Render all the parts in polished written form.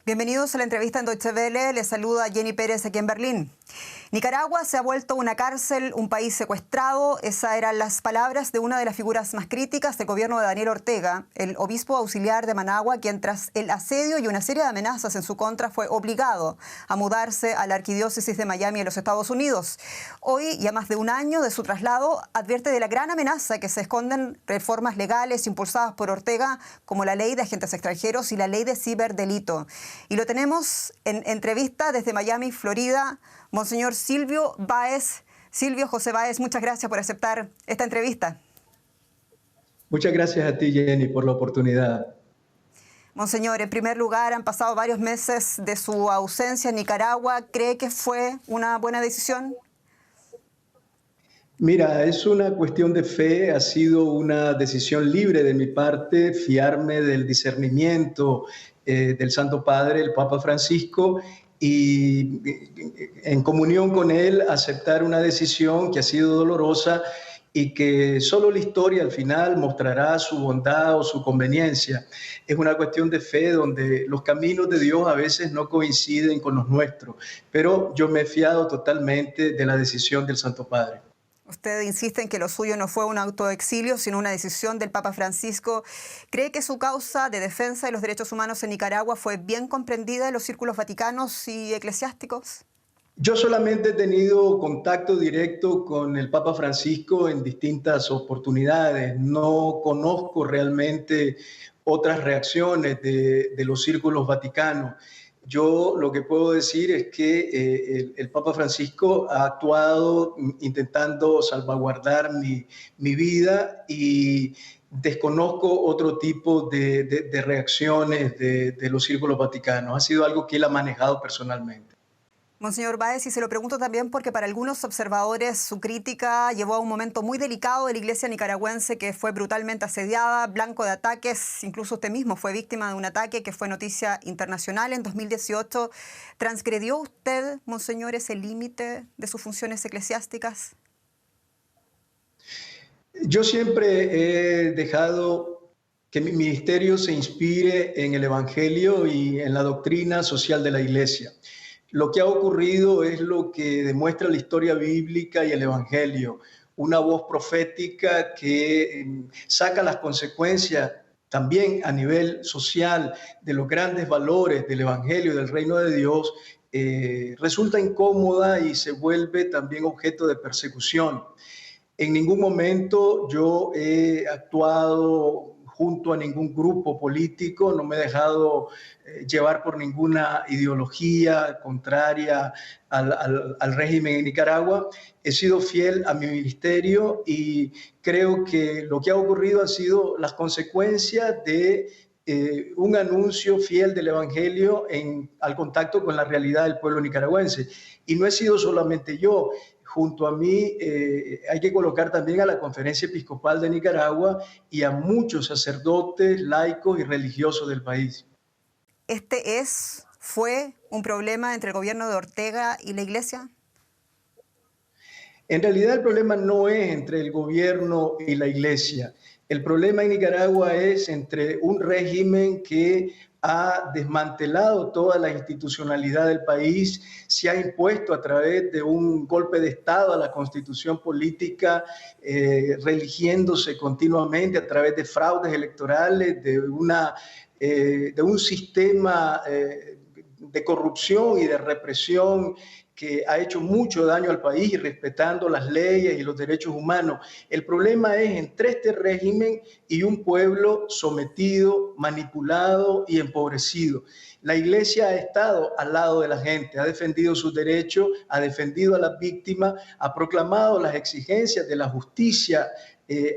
Bienvenidos a la entrevista en Deutsche Welle. Les saluda Jenny Pérez aquí en Berlín. Nicaragua se ha vuelto una cárcel, un país secuestrado. Esas eran las palabras de una de las figuras más críticas del gobierno de Daniel Ortega, el obispo auxiliar de Managua, quien tras el asedio y una serie de amenazas en su contra fue obligado a mudarse a la arquidiócesis de Miami en los Estados Unidos. Hoy, ya más de un año de su traslado, advierte de la gran amenaza que se esconden reformas legales impulsadas por Ortega, como la ley de agentes extranjeros y la ley de ciberdelito. Y lo tenemos en entrevista desde Miami, Florida, Monseñor Silvio Báez. Silvio José Báez, muchas gracias por aceptar esta entrevista. Muchas gracias a ti, Jenny, por la oportunidad. Monseñor, en primer lugar, han pasado varios meses de su ausencia en Nicaragua. ¿Cree que fue una buena decisión? Mira, es una cuestión de fe, ha sido una decisión libre de mi parte, fiarme del discernimiento del Santo Padre, el Papa Francisco, y en comunión con él aceptar una decisión que ha sido dolorosa y que solo la historia al final mostrará su bondad o su conveniencia. Es una cuestión de fe donde los caminos de Dios a veces no coinciden con los nuestros, pero yo me he fiado totalmente de la decisión del Santo Padre. Usted insiste en que lo suyo no fue un autoexilio, sino una decisión del Papa Francisco. ¿Cree que su causa de defensa de los derechos humanos en Nicaragua fue bien comprendida en los círculos vaticanos y eclesiásticos? Yo solamente he tenido contacto directo con el Papa Francisco en distintas oportunidades. No conozco realmente otras reacciones de los círculos vaticanos. Yo lo que puedo decir es que el Papa Francisco ha actuado intentando salvaguardar mi vida y desconozco otro tipo de reacciones de los círculos vaticanos. Ha sido algo que él ha manejado personalmente. Monseñor Báez, y se lo pregunto también porque para algunos observadores su crítica llevó a un momento muy delicado de la iglesia nicaragüense que fue brutalmente asediada, blanco de ataques, incluso usted mismo fue víctima de un ataque que fue noticia internacional en 2018. ¿Transgredió usted, Monseñor, ese límite de sus funciones eclesiásticas? Yo siempre he dejado que mi ministerio se inspire en el Evangelio y en la doctrina social de la Iglesia. Lo que ha ocurrido es lo que demuestra la historia bíblica y el Evangelio, una voz profética que saca las consecuencias también a nivel social de los grandes valores del Evangelio, del reino de Dios, resulta incómoda y se vuelve también objeto de persecución. En ningún momento yo he actuado junto a ningún grupo político, no me he dejado llevar por ninguna ideología contraria al régimen en Nicaragua. He sido fiel a mi ministerio y creo que lo que ha ocurrido han sido las consecuencias de un anuncio fiel del Evangelio al contacto con la realidad del pueblo nicaragüense. Y no he sido solamente yo. Junto a mí hay que colocar también a la Conferencia Episcopal de Nicaragua y a muchos sacerdotes, laicos y religiosos del país. ¿Fue un problema entre el gobierno de Ortega y la Iglesia? En realidad el problema no es entre el gobierno y la Iglesia. El problema en Nicaragua es entre un régimen que ha desmantelado toda la institucionalidad del país, se ha impuesto a través de un golpe de Estado a la constitución política, religiéndose continuamente a través de fraudes electorales, de un sistema de corrupción y de represión que ha hecho mucho daño al país, respetando las leyes y los derechos humanos. El problema es entre este régimen y un pueblo sometido, manipulado y empobrecido. La Iglesia ha estado al lado de la gente, ha defendido sus derechos, ha defendido a las víctimas, ha proclamado las exigencias de la justicia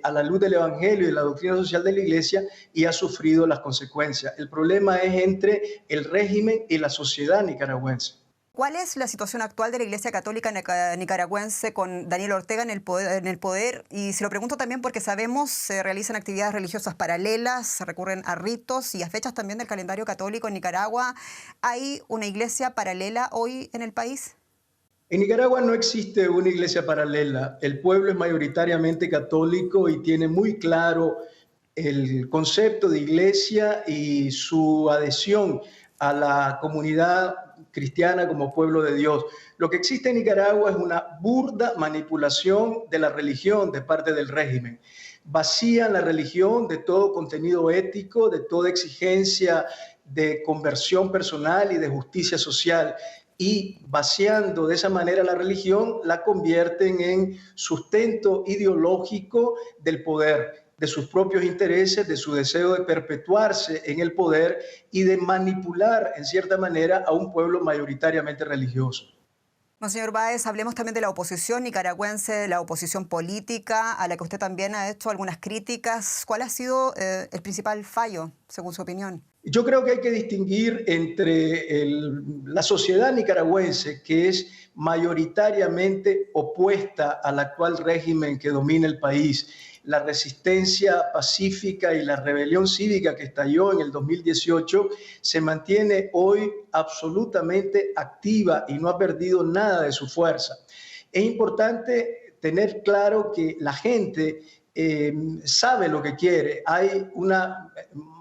a la luz del Evangelio y de la doctrina social de la Iglesia y ha sufrido las consecuencias. El problema es entre el régimen y la sociedad nicaragüense. ¿Cuál es la situación actual de la Iglesia Católica nicaragüense con Daniel Ortega en el poder? Y se lo pregunto también porque sabemos se realizan actividades religiosas paralelas, se recurren a ritos y a fechas también del calendario católico en Nicaragua. ¿Hay una iglesia paralela hoy en el país? En Nicaragua no existe una iglesia paralela. El pueblo es mayoritariamente católico y tiene muy claro el concepto de iglesia y su adhesión a la comunidad cristiana como pueblo de Dios. Lo que existe en Nicaragua es una burda manipulación de la religión de parte del régimen. Vacían la religión de todo contenido ético, de toda exigencia de conversión personal y de justicia social, y vaciando de esa manera la religión, la convierten en sustento ideológico del poder, de sus propios intereses, de su deseo de perpetuarse en el poder y de manipular en cierta manera a un pueblo mayoritariamente religioso. Monseñor Báez, hablemos también de la oposición nicaragüense, la oposición política, a la que usted también ha hecho algunas críticas. ¿Cuál ha sido el principal fallo, según su opinión? Yo creo que hay que distinguir entre la sociedad nicaragüense, que es mayoritariamente opuesta al actual régimen que domina el país, la resistencia pacífica y la rebelión cívica que estalló en el 2018 se mantiene hoy absolutamente activa y no ha perdido nada de su fuerza. Es importante tener claro que la gente sabe lo que quiere. Hay una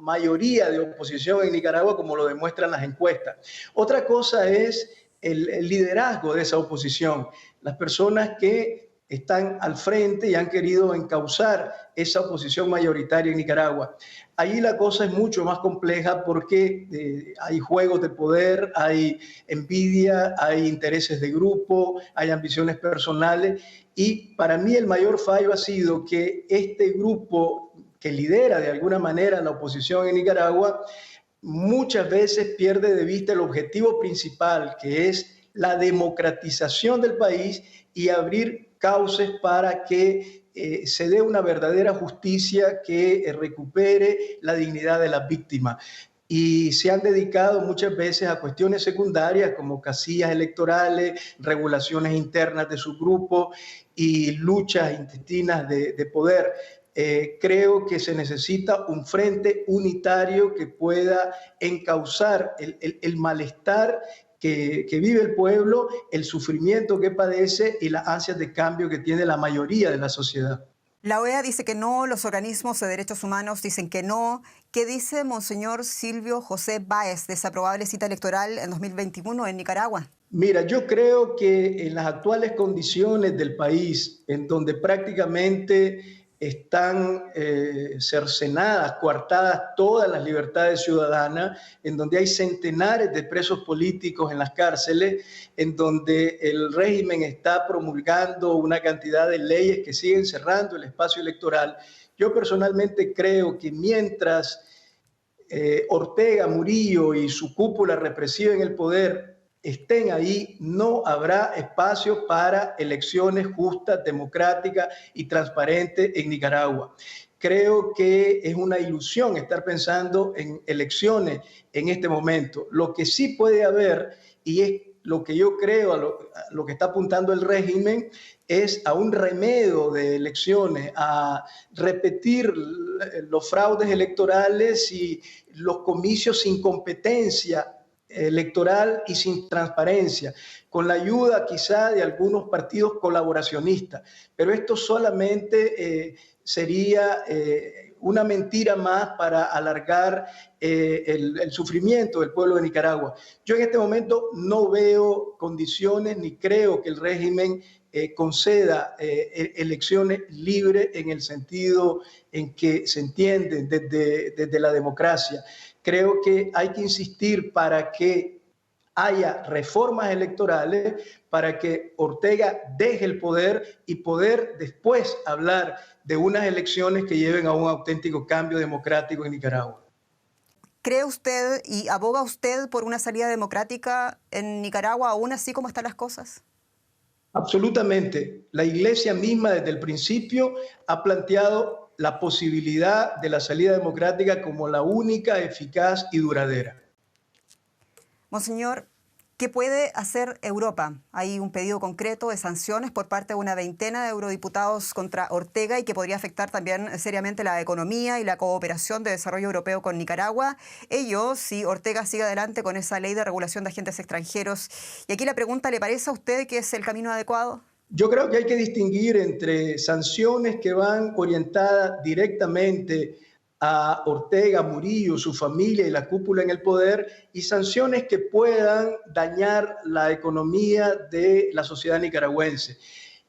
mayoría de oposición en Nicaragua, como lo demuestran las encuestas. Otra cosa es el liderazgo de esa oposición, las personas que están al frente y han querido encauzar esa oposición mayoritaria en Nicaragua. Allí la cosa es mucho más compleja porque hay juegos de poder, hay envidia, hay intereses de grupo, hay ambiciones personales, y para mí el mayor fallo ha sido que este grupo que lidera de alguna manera la oposición en Nicaragua muchas veces pierde de vista el objetivo principal, que es la democratización del país y abrir cauces para que se dé una verdadera justicia que recupere la dignidad de las víctimas. Y se han dedicado muchas veces a cuestiones secundarias como casillas electorales, regulaciones internas de su grupo y luchas intestinas de poder. Creo que se necesita un frente unitario que pueda encauzar el malestar que vive el pueblo, el sufrimiento que padece y las ansias de cambio que tiene la mayoría de la sociedad. La OEA dice que no, los organismos de derechos humanos dicen que no. ¿Qué dice Monseñor Silvio José Báez de esa probable cita electoral en 2021 en Nicaragua? Mira, yo creo que en las actuales condiciones del país, en donde prácticamente están cercenadas, coartadas todas las libertades ciudadanas, en donde hay centenares de presos políticos en las cárceles, en donde el régimen está promulgando una cantidad de leyes que siguen cerrando el espacio electoral. Yo personalmente creo que mientras Ortega, Murillo y su cúpula represiva en el poder estén ahí, no habrá espacio para elecciones justas, democráticas y transparentes en Nicaragua. Creo que es una ilusión estar pensando en elecciones en este momento. Lo que sí puede haber, y es lo que yo creo, a lo que está apuntando el régimen, es a un remedio de elecciones, a repetir los fraudes electorales y los comicios sin competencia electoral y sin transparencia, con la ayuda quizá de algunos partidos colaboracionistas. Pero esto solamente sería una mentira más para alargar el sufrimiento del pueblo de Nicaragua. Yo en este momento no veo condiciones ni creo que el régimen conceda elecciones libres en el sentido en que se entiende desde la democracia. Creo que hay que insistir para que haya reformas electorales, para que Ortega deje el poder y poder después hablar de unas elecciones que lleven a un auténtico cambio democrático en Nicaragua. ¿Cree usted y aboga usted por una salida democrática en Nicaragua, aún así como están las cosas? Absolutamente. La Iglesia misma desde el principio ha planteado la posibilidad de la salida democrática como la única eficaz y duradera. Monseñor, ¿qué puede hacer Europa? Hay un pedido concreto de sanciones por parte de una veintena de eurodiputados contra Ortega y que podría afectar también seriamente la economía y la cooperación de desarrollo europeo con Nicaragua. Ello si Ortega sigue adelante con esa ley de regulación de agentes extranjeros. Y aquí la pregunta, ¿le parece a usted que es el camino adecuado? Yo creo que hay que distinguir entre sanciones que van orientadas directamente a Ortega, Murillo, su familia y la cúpula en el poder, y sanciones que puedan dañar la economía de la sociedad nicaragüense.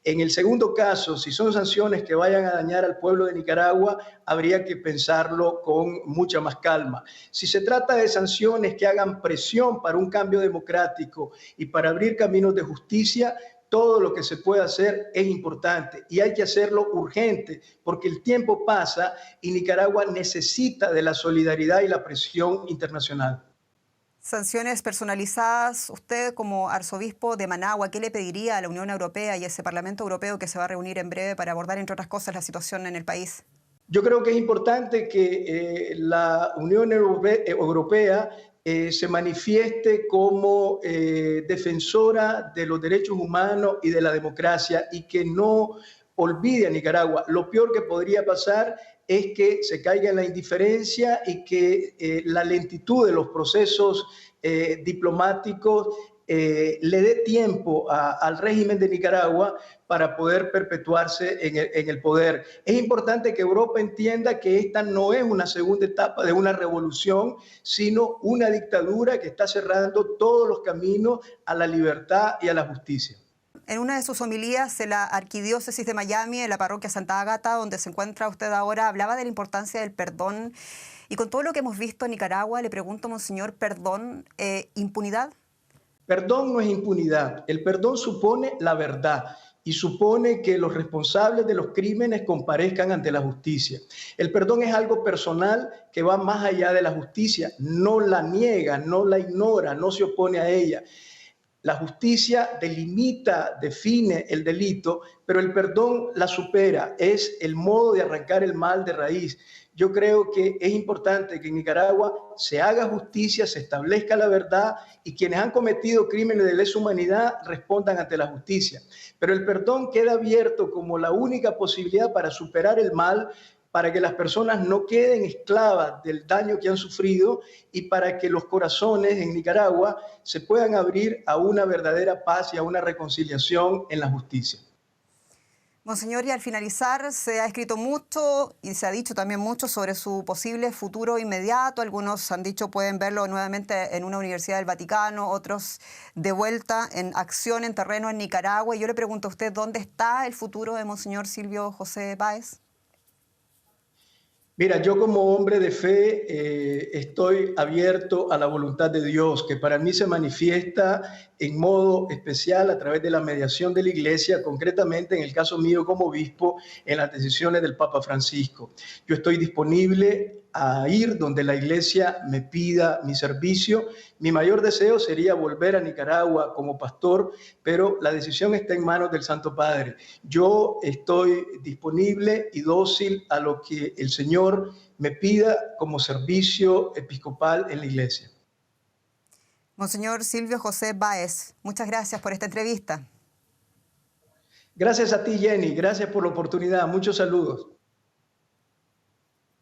En el segundo caso, si son sanciones que vayan a dañar al pueblo de Nicaragua, habría que pensarlo con mucha más calma. Si se trata de sanciones que hagan presión para un cambio democrático y para abrir caminos de justicia, todo lo que se puede hacer es importante y hay que hacerlo urgente porque el tiempo pasa y Nicaragua necesita de la solidaridad y la presión internacional. Sanciones personalizadas. Usted, como arzobispo de Managua, ¿qué le pediría a la Unión Europea y a ese Parlamento Europeo que se va a reunir en breve para abordar, entre otras cosas, la situación en el país? Yo creo que es importante que la Unión Europea se manifieste como defensora de los derechos humanos y de la democracia y que no olvide a Nicaragua. Lo peor que podría pasar es que se caiga en la indiferencia y que la lentitud de los procesos diplomáticos le dé tiempo al régimen de Nicaragua para poder perpetuarse en el poder. Es importante que Europa entienda que esta no es una segunda etapa de una revolución, sino una dictadura que está cerrando todos los caminos a la libertad y a la justicia. En una de sus homilías en la Arquidiócesis de Miami, en la parroquia Santa Ágata, donde se encuentra usted ahora, hablaba de la importancia del perdón. Y con todo lo que hemos visto en Nicaragua, le pregunto, monseñor, ¿perdón, impunidad? Perdón no es impunidad. El perdón supone la verdad y supone que los responsables de los crímenes comparezcan ante la justicia. El perdón es algo personal que va más allá de la justicia. No la niega, no la ignora, no se opone a ella. La justicia delimita, define el delito, pero el perdón la supera, es el modo de arrancar el mal de raíz. Yo creo que es importante que en Nicaragua se haga justicia, se establezca la verdad y quienes han cometido crímenes de lesa humanidad respondan ante la justicia. Pero el perdón queda abierto como la única posibilidad para superar el mal, para que las personas no queden esclavas del daño que han sufrido y para que los corazones en Nicaragua se puedan abrir a una verdadera paz y a una reconciliación en la justicia. Monseñor, y al finalizar, se ha escrito mucho y se ha dicho también mucho sobre su posible futuro inmediato. Algunos han dicho pueden verlo nuevamente en una universidad del Vaticano, otros de vuelta en acción en terreno en Nicaragua. Y yo le pregunto a usted, ¿dónde está el futuro de Monseñor Silvio José Báez? Mira, yo como hombre de fe estoy abierto a la voluntad de Dios, que para mí se manifiesta en modo especial a través de la mediación de la Iglesia, concretamente en el caso mío como obispo, en las decisiones del Papa Francisco. Yo estoy disponible a ir donde la Iglesia me pida mi servicio. Mi mayor deseo sería volver a Nicaragua como pastor, pero la decisión está en manos del Santo Padre. Yo estoy disponible y dócil a lo que el Señor me pida como servicio episcopal en la Iglesia. Monseñor Silvio José Báez, muchas gracias por esta entrevista. Gracias a ti, Jenny. Gracias por la oportunidad. Muchos saludos.